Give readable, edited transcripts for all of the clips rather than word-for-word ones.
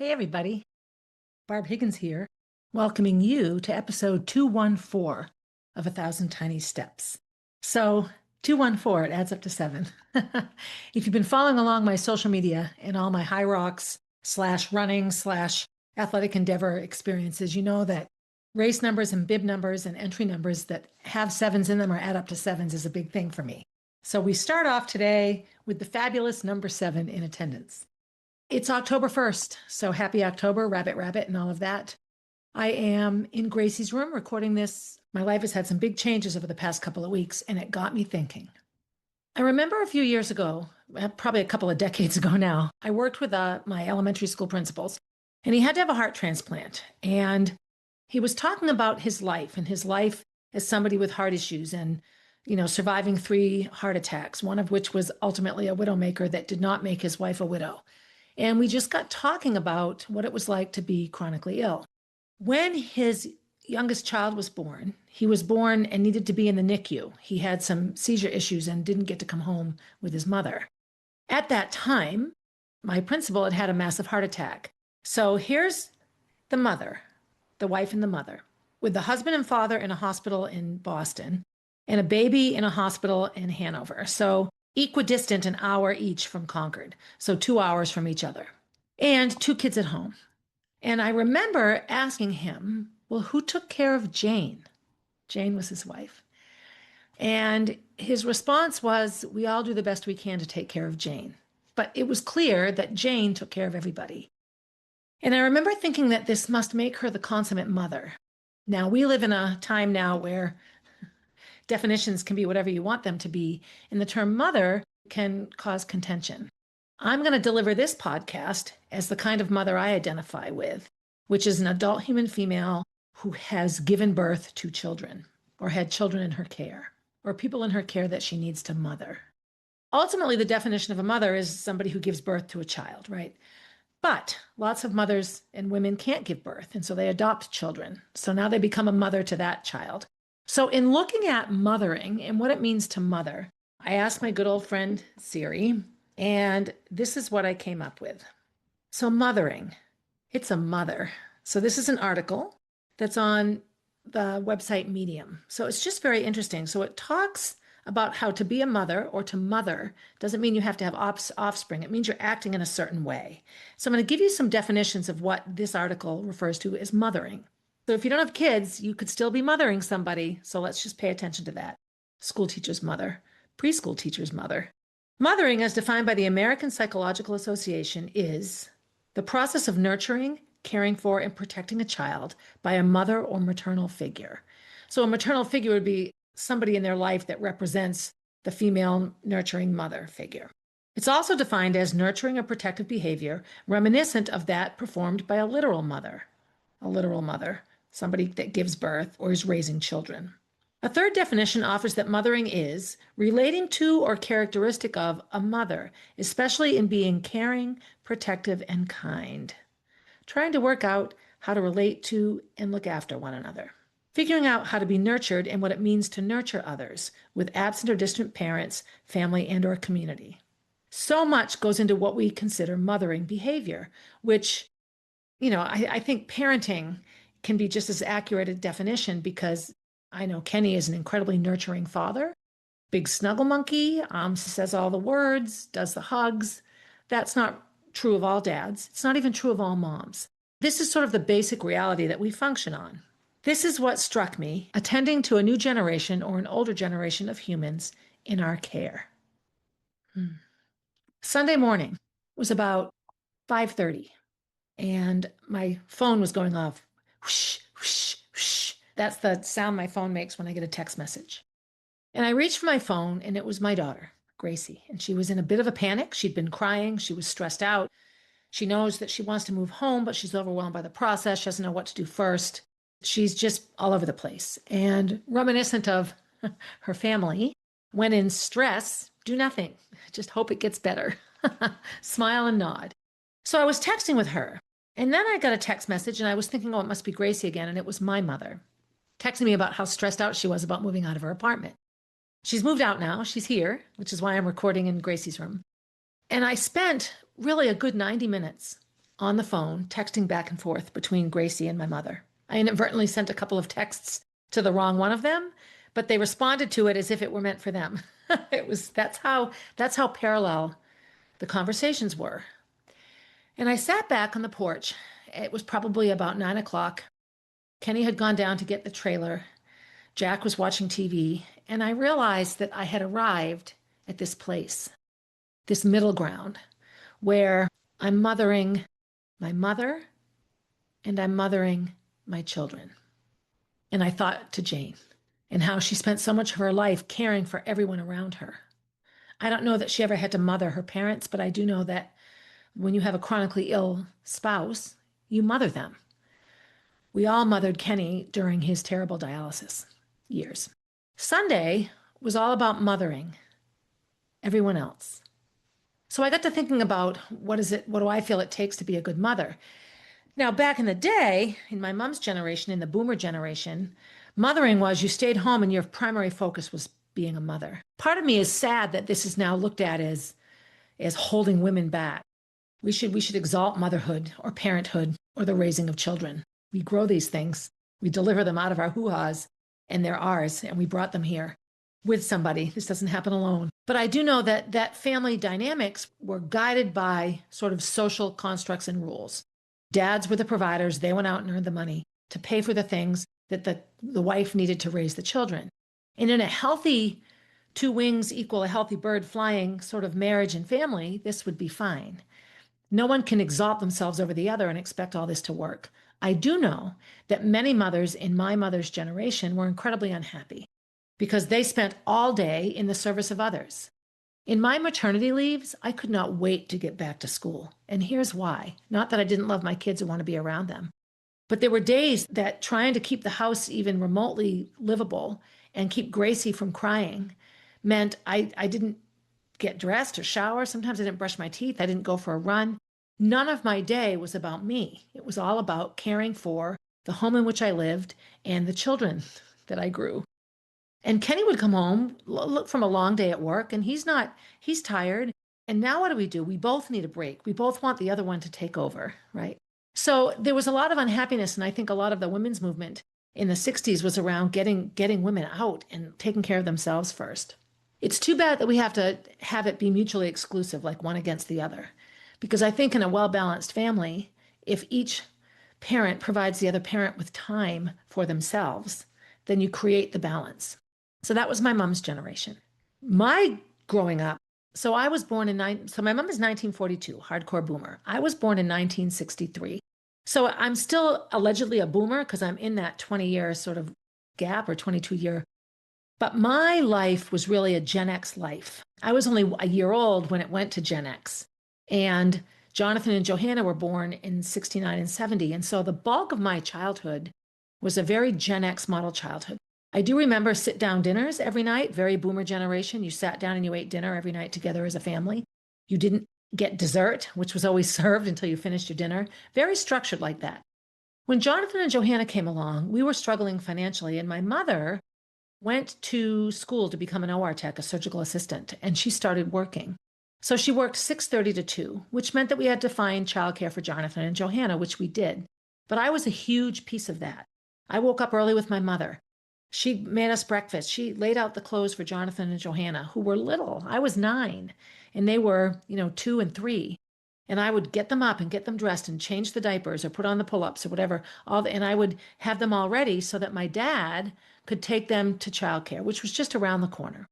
Hey, everybody. Barb Higgins here, welcoming you to episode 214 of A Thousand Tiny Steps. So, 214, it adds up to seven. If you've been following along my social media and all my Hyrox slash running slash athletic endeavor experiences, you know that race numbers and bib numbers and entry numbers that have sevens in them or add up to sevens is a big thing for me. So, we start off today with the fabulous number 7 in attendance. It's October 1st, so happy October, rabbit, rabbit, and all of that. I am in Gracie's room recording this. My life has had some big changes over the past couple of weeks, and it got me thinking. I remember a few years ago, probably a couple of decades ago now, I worked with my elementary school principals, and he had to have a heart transplant. And he was talking about his life and his life as somebody with heart issues and, surviving 3 heart attacks, one of which was ultimately a widowmaker that did not make his wife a widow. And we just got talking about what it was like to be chronically ill. When his youngest child was born, he was born and needed to be in the NICU. He had some seizure issues and didn't get to come home with his mother. At that time, my principal had had a massive heart attack. So here's the mother, the wife and the mother, with the husband and father in a hospital in Boston and a baby in a hospital in Hanover. So equidistant an hour each from Concord, so 2 hours from each other, and 2 kids at home. And I remember asking him, well, who took care of Jane? Jane was his wife. And his response was, we all do the best we can to take care of Jane. But it was clear that Jane took care of everybody. And I remember thinking that this must make her the consummate mother. Now, we live in a time now where definitions can be whatever you want them to be, and the term mother can cause contention. I'm going to deliver this podcast as the kind of mother I identify with, which is an adult human female who has given birth to children or had children in her care or people in her care that she needs to mother. Ultimately, the definition of a mother is somebody who gives birth to a child, right? But lots of mothers and women can't give birth, and so they adopt children. So now they become a mother to that child. So in looking at mothering and what it means to mother, I asked my good old friend Siri, and this is what I came up with. So mothering, it's a mother. So this is an article that's on the website Medium. So it's just very interesting. So it talks about how to be a mother or to mother doesn't mean you have to have offspring. It means you're acting in a certain way. So I'm going to give you some definitions of what this article refers to as mothering. So if you don't have kids, you could still be mothering somebody. So let's just pay attention to that. School teacher's mother, preschool teacher's mother. Mothering, as defined by the American Psychological Association, is the process of nurturing, caring for, and protecting a child by a mother or maternal figure. So a maternal figure would be somebody in their life that represents the female nurturing mother figure. It's also defined as nurturing or protective behavior reminiscent of that performed by a literal mother, somebody that gives birth or is raising children. A third definition offers that mothering is relating to or characteristic of a mother, especially in being caring, protective, and kind. Trying to work out how to relate to and look after one another. Figuring out how to be nurtured and what it means to nurture others with absent or distant parents, family, and or community. So much goes into what we consider mothering behavior, which, I think parenting can be just as accurate a definition because I know Kenny is an incredibly nurturing father, big snuggle monkey, says all the words, does the hugs. That's not true of all dads. It's not even true of all moms. This is sort of the basic reality that we function on. This is what struck me attending to a new generation or an older generation of humans in our care. Sunday morning was about 5:30 and my phone was going off. Whoosh, whoosh, whoosh. That's the sound my phone makes when I get a text message. And I reached for my phone and it was my daughter, Gracie. And she was in a bit of a panic. She'd been crying. She was stressed out. She knows that she wants to move home, but she's overwhelmed by the process. She doesn't know what to do first. She's just all over the place. And reminiscent of her family, when in stress, do nothing. Just hope it gets better. Smile and nod. So I was texting with her. And then I got a text message and I was thinking, oh, it must be Gracie again. And it was my mother texting me about how stressed out she was about moving out of her apartment. She's moved out now. She's here, which is why I'm recording in Gracie's room. And I spent really a good 90 minutes on the phone, texting back and forth between Gracie and my mother. I inadvertently sent a couple of texts to the wrong one of them, but they responded to it as if it were meant for them. That's how parallel the conversations were. And I sat back on the porch. It was probably about 9 o'clock. Kenny had gone down to get the trailer. Jack was watching TV, and I realized that I had arrived at this place, this middle ground, where I'm mothering my mother and I'm mothering my children. And I thought to Jane and how she spent so much of her life caring for everyone around her. I don't know that she ever had to mother her parents, but I do know that when you have a chronically ill spouse, you mother them. We all mothered Kenny during his terrible dialysis years. Sunday was all about mothering everyone else. So I got to thinking about what do I feel it takes to be a good mother? Now, back in the day, in my mom's generation, in the boomer generation, mothering was you stayed home and your primary focus was being a mother. Part of me is sad that this is now looked at as holding women back. We should exalt motherhood or parenthood or the raising of children. We grow these things. We deliver them out of our hoo-has, and they're ours, and we brought them here with somebody. This doesn't happen alone. But I do know that family dynamics were guided by sort of social constructs and rules. Dads were the providers. They went out and earned the money to pay for the things that the wife needed to raise the children. And in a healthy two wings equal a healthy bird flying sort of marriage and family, this would be fine. No one can exalt themselves over the other and expect all this to work. I do know that many mothers in my mother's generation were incredibly unhappy because they spent all day in the service of others. In my maternity leaves, I could not wait to get back to school. And here's why. Not that I didn't love my kids or want to be around them, but there were days that trying to keep the house even remotely livable and keep Gracie from crying meant I didn't get dressed or shower. Sometimes I didn't brush my teeth. I didn't go for a run. None of my day was about me. It was all about caring for the home in which I lived and the children that I grew. And Kenny would come home look from a long day at work, and he's tired. And now what do? We both need a break. We both want the other one to take over, right? So there was a lot of unhappiness, and I think a lot of the women's movement in the 60s was around getting women out and taking care of themselves first. It's too bad that we have to have it be mutually exclusive, like one against the other. Because I think in a well-balanced family, if each parent provides the other parent with time for themselves, then you create the balance. So that was my mom's generation. My growing up, so I was born so my mom is 1942, hardcore boomer. I was born in 1963. So I'm still allegedly a boomer because I'm in that 20-year sort of gap or 22-year. But my life was really a Gen X life. I was only a year old when it went to Gen X. And Jonathan and Johanna were born in 69 and 70. And so the bulk of my childhood was a very Gen X model childhood. I do remember sit-down dinners every night, very boomer generation. You sat down and you ate dinner every night together as a family. You didn't get dessert, which was always served until you finished your dinner. Very structured like that. When Jonathan and Johanna came along, we were struggling financially, and my mother went to school to become an OR tech, a surgical assistant, and she started working. So she worked 6:30 to 2, which meant that we had to find childcare for Jonathan and Johanna, which we did. But I was a huge piece of that. I woke up early with my mother. She made us breakfast. She laid out the clothes for Jonathan and Johanna, who were little. I was 9, and they were, 2 and 3. And I would get them up and get them dressed and change the diapers or put on the pull-ups or whatever. And I would have them all ready so that my dad could take them to childcare, which was just around the corner.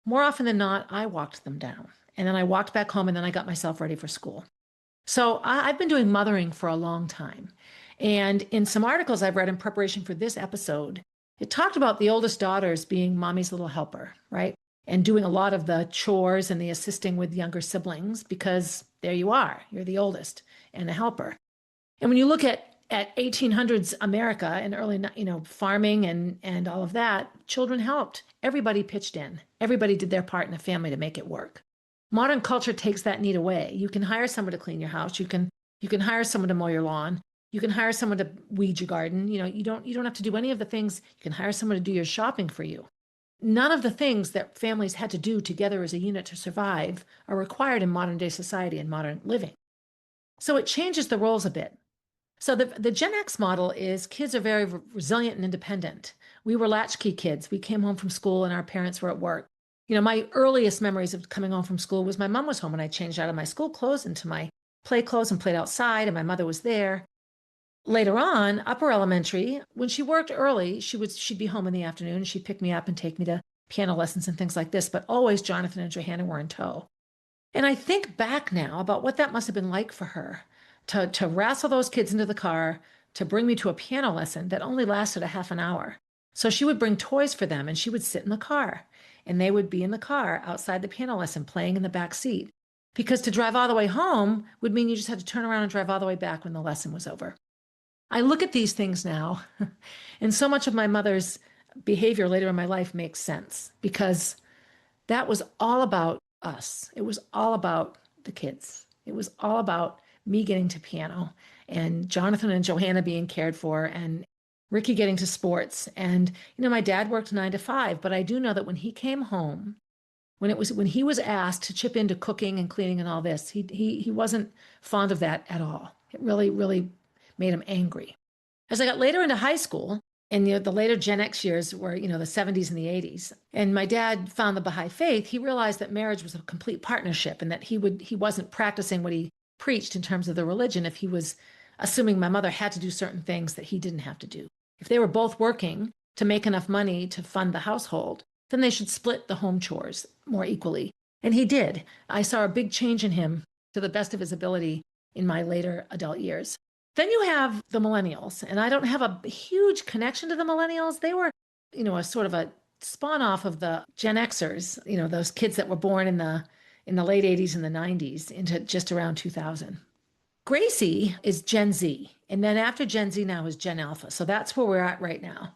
More often than not, I walked them down. And then I walked back home, and then I got myself ready for school. So I've been doing mothering for a long time. And in some articles I've read in preparation for this episode, it talked about the oldest daughters being mommy's little helper, right? And doing a lot of the chores and the assisting with younger siblings because there you are, you're the oldest and a helper. And when you look at 1800s America and early, farming and all of that, children helped. Everybody pitched in. Everybody did their part in the family to make it work. Modern culture takes that need away. You can hire someone to clean your house. You can hire someone to mow your lawn. You can hire someone to weed your garden. You don't have to do any of the things. You can hire someone to do your shopping for you. None of the things that families had to do together as a unit to survive are required in modern day society and modern living. So it changes the roles a bit. So the Gen X model is kids are very resilient and independent. We were latchkey kids. We came home from school and our parents were at work. My earliest memories of coming home from school was my mom was home and I changed out of my school clothes into my play clothes and played outside and my mother was there. Later on, upper elementary, when she worked early, she'd be home in the afternoon. She'd pick me up and take me to piano lessons and things like this, but always Jonathan and Johanna were in tow. And I think back now about what that must have been like for her to wrestle those kids into the car, to bring me to a piano lesson that only lasted a half an hour. So she would bring toys for them and she would sit in the car and they would be in the car outside the piano lesson playing in the back seat. Because to drive all the way home would mean you just had to turn around and drive all the way back when the lesson was over. I look at these things now, and so much of my mother's behavior later in my life makes sense because that was all about us. It was all about the kids. It was all about me getting to piano and Jonathan and Johanna being cared for and Ricky getting to sports. And, my dad worked 9 to 5, but I do know that when he came home, when he was asked to chip into cooking and cleaning and all this, he wasn't fond of that at all. It really, really made him angry. As I got later into high school, and the later Gen X years were, the 70s and the 80s, and my dad found the Baha'i faith, he realized that marriage was a complete partnership and that he wasn't practicing what he preached in terms of the religion if he was assuming my mother had to do certain things that he didn't have to do. If they were both working to make enough money to fund the household, then they should split the home chores more equally. And he did. I saw a big change in him to the best of his ability in my later adult years. Then you have the millennials, and I don't have a huge connection to the millennials. They were, a sort of a spawn off of the Gen Xers, those kids that were born in the late 80s and the 90s into just around 2000. Gracie is Gen Z, and then after Gen Z now is Gen Alpha. So that's where we're at right now.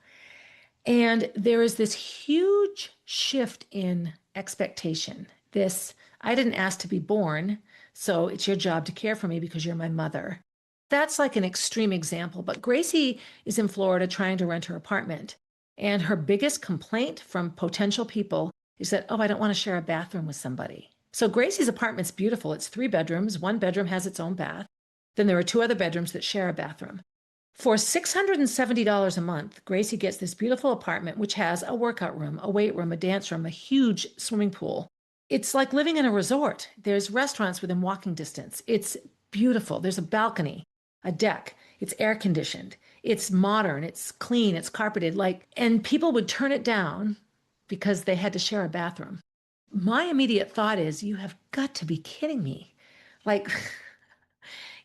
And there is this huge shift in expectation. I didn't ask to be born, so it's your job to care for me because you're my mother. That's like an extreme example, but Gracie is in Florida trying to rent her apartment. And her biggest complaint from potential people is that, oh, I don't want to share a bathroom with somebody. So Gracie's apartment's beautiful. It's 3 bedrooms. One bedroom has its own bath. Then there are 2 other bedrooms that share a bathroom. For $670 a month, Gracie gets this beautiful apartment, which has a workout room, a weight room, a dance room, a huge swimming pool. It's like living in a resort. There's restaurants within walking distance. It's beautiful. There's a balcony, a deck. It's air conditioned. It's modern. It's clean. It's carpeted. And people would turn it down because they had to share a bathroom. My immediate thought is, you have got to be kidding me.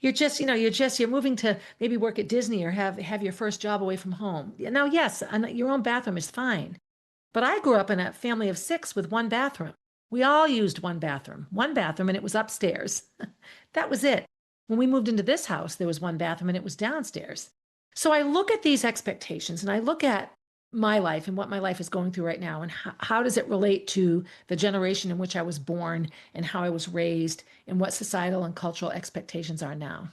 You're moving to maybe work at Disney or have your first job away from home. Now, yes, your own bathroom is fine. But I grew up in a family of 6 with 1 bathroom. We all used one bathroom, and it was upstairs. That was it. When we moved into this house, there was 1 bathroom and it was downstairs. So I look at these expectations and I look at my life and what my life is going through right now and how does it relate to the generation in which I was born and how I was raised and what societal and cultural expectations are now.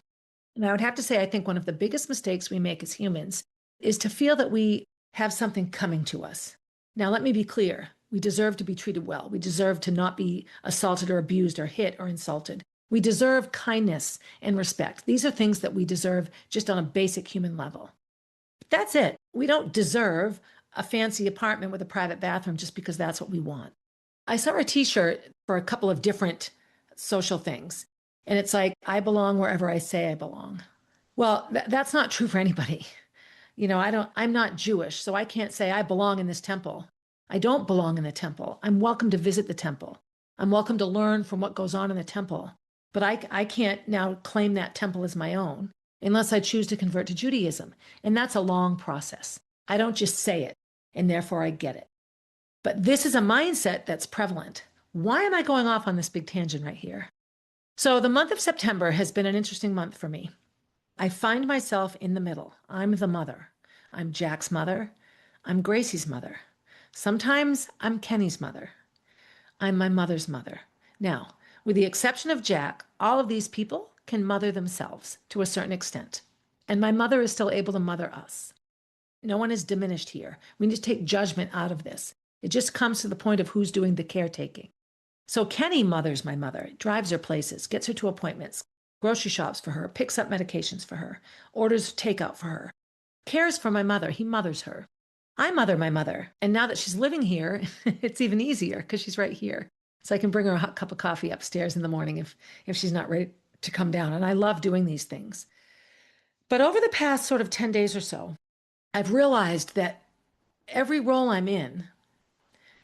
And I would have to say, I think one of the biggest mistakes we make as humans is to feel that we have something coming to us. Now, let me be clear. We deserve to be treated well. We deserve to not be assaulted or abused or hit or insulted. We deserve kindness and respect. These are things that we deserve just on a basic human level. That's it. We don't deserve a fancy apartment with a private bathroom just because that's what we want. I saw a t-shirt for a couple of different social things, and it's like, I belong wherever I say I belong. Well, that's not true for anybody. I'm not Jewish, so I can't say I belong in this temple. I don't belong in the temple. I'm welcome to visit the temple. I'm welcome to learn from what goes on in the temple. But I can't now claim that temple as my own unless I choose to convert to Judaism. And that's a long process. I don't just say it, and therefore I get it. But this is a mindset that's prevalent. Why am I going off on this big tangent right here? So the month of September has been an interesting month for me. I find myself in the middle. I'm the mother. I'm Jack's mother. I'm Gracie's mother. Sometimes I'm Kenny's mother. I'm my mother's mother. Now, with the exception of Jack, all of these people can mother themselves to a certain extent. And my mother is still able to mother us. No one is diminished here. We need to take judgment out of this. It just comes to the point of who's doing the caretaking. So Kenny mothers my mother, drives her places, gets her to appointments, grocery shops for her, picks up medications for her, orders takeout for her, cares for my mother. He mothers her. I mother my mother. And now that she's living here, it's even easier because she's right here. So I can bring her a hot cup of coffee upstairs in the morning if she's not ready to come down. And I love doing these things. But over the past sort of 10 days or so, I've realized that every role I'm in,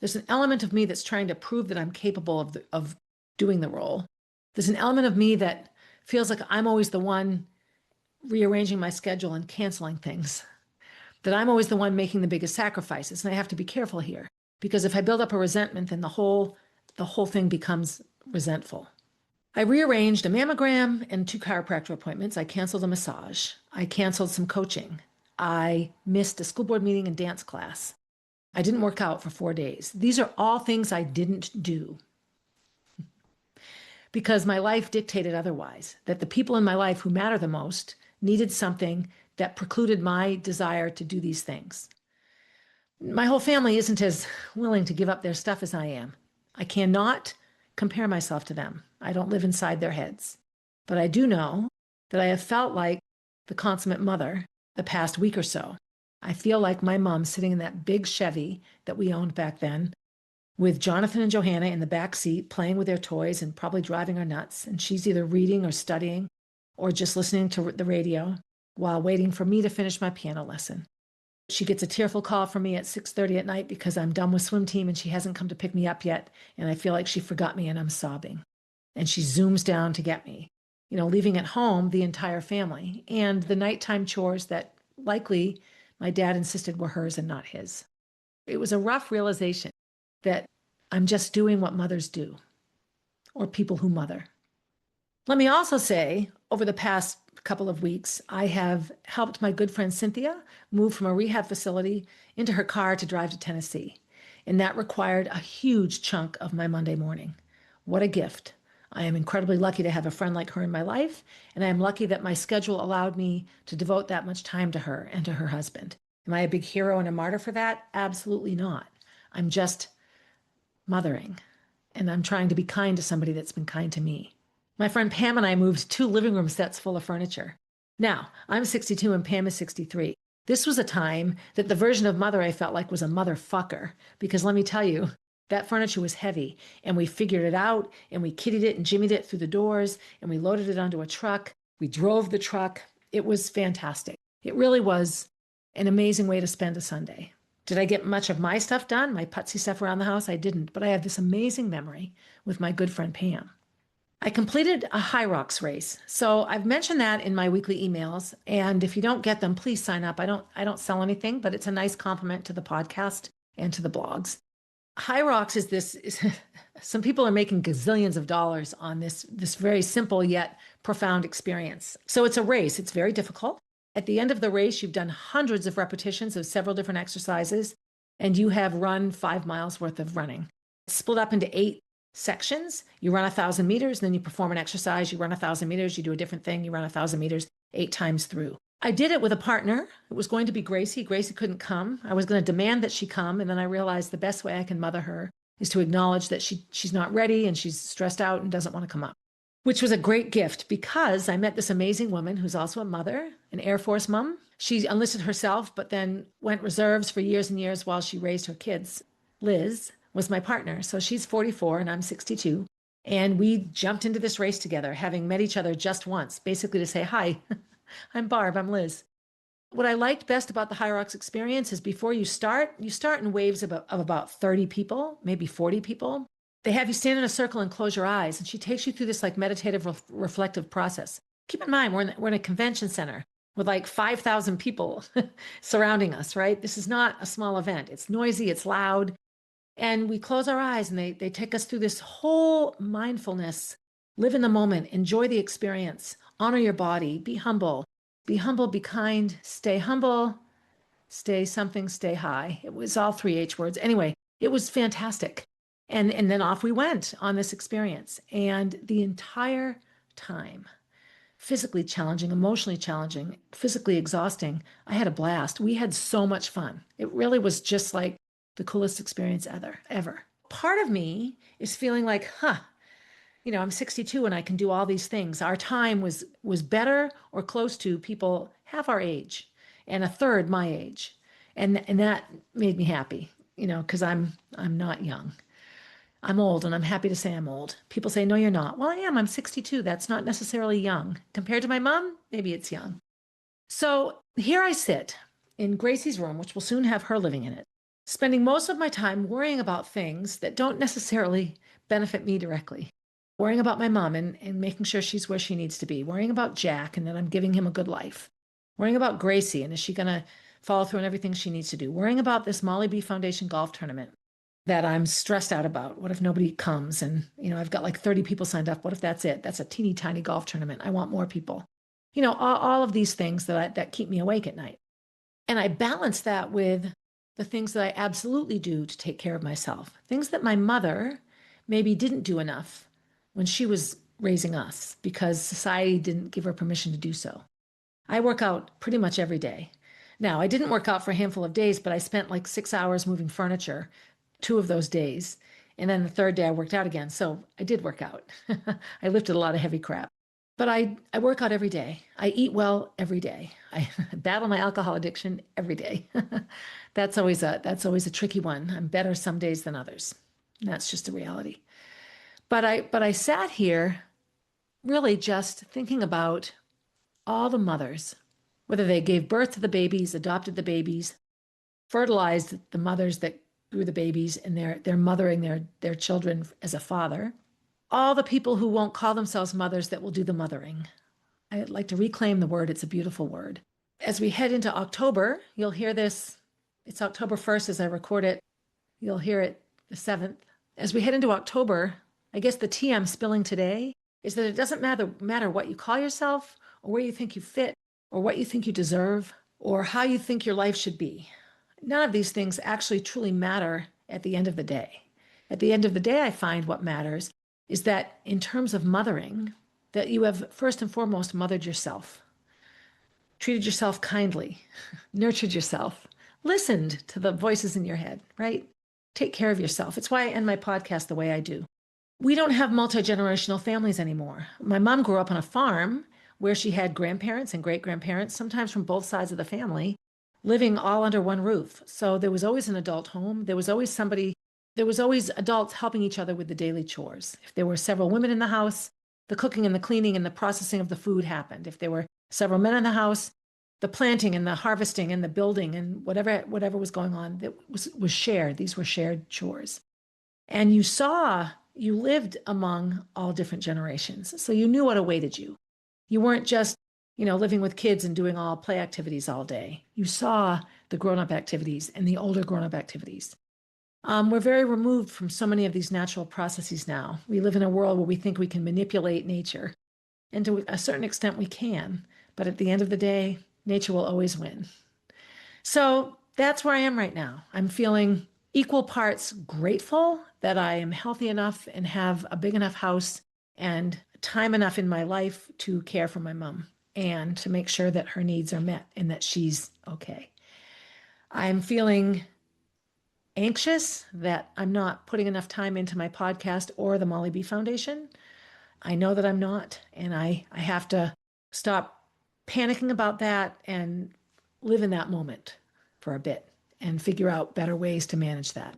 there's an element of me that's trying to prove that I'm capable of doing the role. There's an element of me that feels like I'm always the one rearranging my schedule and canceling things, that I'm always the one making the biggest sacrifices. And I have to be careful here because if I build up a resentment, then the whole thing becomes resentful. I rearranged a mammogram and 2 chiropractor appointments. I canceled a massage. I canceled some coaching. I missed a school board meeting and dance class. I didn't work out for 4 days. These are all things I didn't do because my life dictated otherwise, that the people in my life who matter the most needed something that precluded my desire to do these things. My whole family isn't as willing to give up their stuff as I am. I cannot compare myself to them. I don't live inside their heads. But I do know that I have felt like the consummate mother the past week or so. I feel like my mom sitting in that big Chevy that we owned back then with Jonathan and Johanna in the back seat playing with their toys and probably driving her nuts. And she's either reading or studying or just listening to the radio while waiting for me to finish my piano lesson. She gets a tearful call from me at 6:30 at night because I'm done with swim team and she hasn't come to pick me up yet. And I feel like she forgot me and I'm sobbing. And she zooms down to get me, leaving at home the entire family and the nighttime chores that likely my dad insisted were hers and not his. It was a rough realization that I'm just doing what mothers do, or people who mother. Let me also say, over the past couple of weeks, I have helped my good friend Cynthia move from a rehab facility into her car to drive to Tennessee. And that required a huge chunk of my Monday morning. What a gift. I am incredibly lucky to have a friend like her in my life, and I am lucky that my schedule allowed me to devote that much time to her and to her husband. Am I a big hero and a martyr for that? Absolutely not. I'm just mothering, and I'm trying to be kind to somebody that's been kind to me. My friend Pam and I moved 2 living room sets full of furniture. Now, I'm 62 and Pam is 63. This was a time that the version of mother I felt like was a motherfucker, because let me tell you, that furniture was heavy, and we figured it out, and we kittied it and jimmied it through the doors, and we loaded it onto a truck. We drove the truck. It was fantastic. It really was an amazing way to spend a Sunday. Did I get much of my stuff done, my putsy stuff around the house? I didn't, but I have this amazing memory with my good friend Pam. I completed a Hyrox race. So I've mentioned that in my weekly emails. And if you don't get them, please sign up. I don't sell anything, but it's a nice compliment to the podcast and to the blogs. Hyrox is this, some people are making gazillions of dollars on this very simple yet profound experience. So it's a race. It's very difficult. At the end of the race, you've done hundreds of repetitions of several different exercises, and you have run 5 miles worth of running. It's split up into 8 sections. You run 1,000 meters, and then you perform an exercise. You run 1,000 meters, you do a different thing. You run 1,000 meters 8 times through. I did it with a partner. It was going to be Gracie. Gracie couldn't come. I was going to demand that she come. And then I realized the best way I can mother her is to acknowledge that she's not ready and she's stressed out and doesn't want to come up, which was a great gift because I met this amazing woman who's also a mother, an Air Force mom. She enlisted herself, but then went reserves for years and years while she raised her kids. Liz was my partner. So she's 44 and I'm 62. And we jumped into this race together, having met each other just once, basically to say, hi, I'm Barb, I'm Liz. What I liked best about the Hyrox experience is before you start in waves of about 30 people, maybe 40 people. They have you stand in a circle and close your eyes. And she takes you through this like meditative, reflective process. Keep in mind, we're in a convention center with like 5,000 people surrounding us, right? This is not a small event. It's noisy, it's loud. And we close our eyes and they take us through this whole mindfulness. Live in the moment, enjoy the experience, honor your body, be humble, be kind, stay humble, stay something, stay high. It was all 3 H words. Anyway, it was fantastic. And then off we went on this experience. And the entire time, physically challenging, emotionally challenging, physically exhausting, I had a blast. We had so much fun. It really was just like the coolest experience ever. Part of me is feeling like, I'm 62 and I can do all these things. Our time was better or close to people half our age and a third my age. And that made me happy, because I'm not young. I'm old and I'm happy to say I'm old. People say, no, you're not. Well, I am. I'm 62. That's not necessarily young. Compared to my mom, maybe it's young. So here I sit in Gracie's room, which will soon have her living in it, spending most of my time worrying about things that don't necessarily benefit me directly. Worrying about my mom and making sure she's where she needs to be. Worrying about Jack and that I'm giving him a good life. Worrying about Gracie and is she going to follow through on everything she needs to do. Worrying about this Molly B Foundation golf tournament that I'm stressed out about. What if nobody comes? And, I've got like 30 people signed up. What if that's it? That's a teeny tiny golf tournament. I want more people. All of these things that keep me awake at night. And I balance that with the things that I absolutely do to take care of myself. Things that my mother maybe didn't do enough when she was raising us because society didn't give her permission to do so. I work out pretty much every day. Now, I didn't work out for a handful of days, but I spent like 6 hours moving furniture 2 of those days. And then the third day I worked out again. So I did work out. I lifted a lot of heavy crap. But I work out every day. I eat well every day. I battle my alcohol addiction every day. That's always a tricky one. I'm better some days than others. And that's just a reality. But I sat here really just thinking about all the mothers, whether they gave birth to the babies, adopted the babies, fertilized the mothers that grew the babies, and they're mothering their children as a father. All the people who won't call themselves mothers that will do the mothering. I'd like to reclaim the word. It's a beautiful word. As we head into October, you'll hear this. It's October 1st as I record it. You'll hear it the 7th. As we head into October, I guess the tea I'm spilling today is that it doesn't matter what you call yourself or where you think you fit or what you think you deserve or how you think your life should be. None of these things actually truly matter at the end of the day. At the end of the day, I find what matters is that in terms of mothering, that you have first and foremost mothered yourself, treated yourself kindly, nurtured yourself, listened to the voices in your head, right? Take care of yourself. It's why I end my podcast the way I do. We don't have multi-generational families anymore. My mom grew up on a farm where she had grandparents and great-grandparents, sometimes from both sides of the family, living all under one roof. So there was always an adult home. There was always adults helping each other with the daily chores. If there were several women in the house, the cooking and the cleaning and the processing of the food happened. If there were several men in the house, the planting and the harvesting and the building and whatever was going on that was shared. These were shared chores. And you lived among all different generations. So you knew what awaited you. You weren't just, living with kids and doing all play activities all day. You saw the grown-up activities and the older grown-up activities. We're very removed from so many of these natural processes now. We live in a world where we think we can manipulate nature. And to a certain extent, we can. But at the end of the day, nature will always win. So that's where I am right now. I'm feeling equal parts grateful that I am healthy enough and have a big enough house and time enough in my life to care for my mom and to make sure that her needs are met and that she's okay. I'm feeling anxious that I'm not putting enough time into my podcast or the Molly B Foundation. I know that I'm not, and I have to stop panicking about that and live in that moment for a bit and figure out better ways to manage that.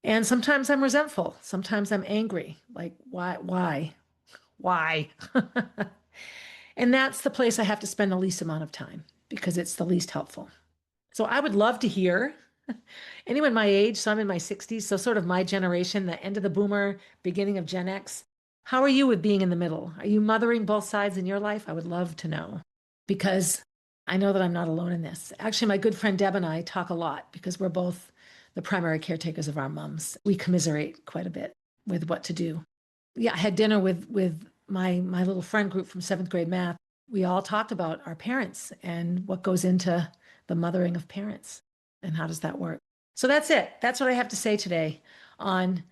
And sometimes I'm resentful. Sometimes I'm angry. Like, why? And that's the place I have to spend the least amount of time because it's the least helpful. So I would love to hear anyone my age, so I'm in my 60s, so sort of my generation, the end of the boomer, beginning of Gen X. How are you with being in the middle? Are you mothering both sides in your life? I would love to know because I know that I'm not alone in this. Actually, my good friend Deb and I talk a lot because we're both the primary caretakers of our moms. We commiserate quite a bit with what to do. Yeah, I had dinner with my little friend group from 7th grade math. We all talked about our parents and what goes into the mothering of parents and how does that work. So that's it. That's what I have to say today on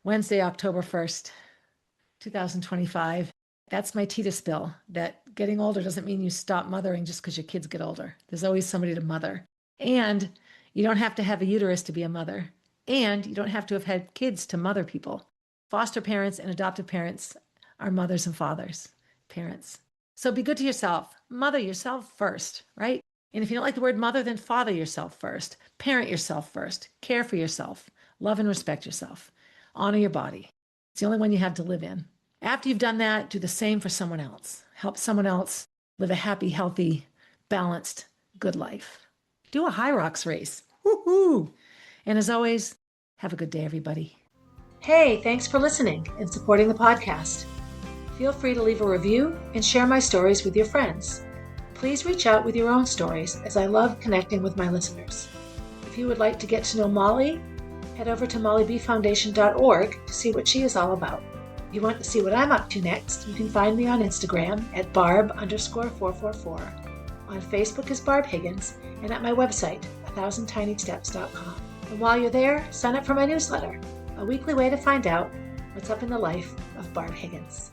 Wednesday, October 1st, 2025. That's my tea to spill, that getting older doesn't mean you stop mothering just because your kids get older. There's always somebody to mother. And you don't have to have a uterus to be a mother. And you don't have to have had kids to mother people. Foster parents and adoptive parents our mothers and fathers, parents. So be good to yourself. Mother yourself first, right? And if you don't like the word mother, then father yourself first. Parent yourself first. Care for yourself. Love and respect yourself. Honor your body. It's the only one you have to live in. After you've done that, do the same for someone else. Help someone else live a happy, healthy, balanced, good life. Do a Hyrox race. Woohoo! And as always, have a good day, everybody. Hey, thanks for listening and supporting the podcast. Feel free to leave a review and share my stories with your friends. Please reach out with your own stories, as I love connecting with my listeners. If you would like to get to know Molly, head over to mollybfoundation.org to see what she is all about. If you want to see what I'm up to next, you can find me on Instagram at barb_444, on Facebook as Barb Higgins, and at my website, 1000tinysteps.com. And while you're there, sign up for my newsletter, a weekly way to find out what's up in the life of Barb Higgins.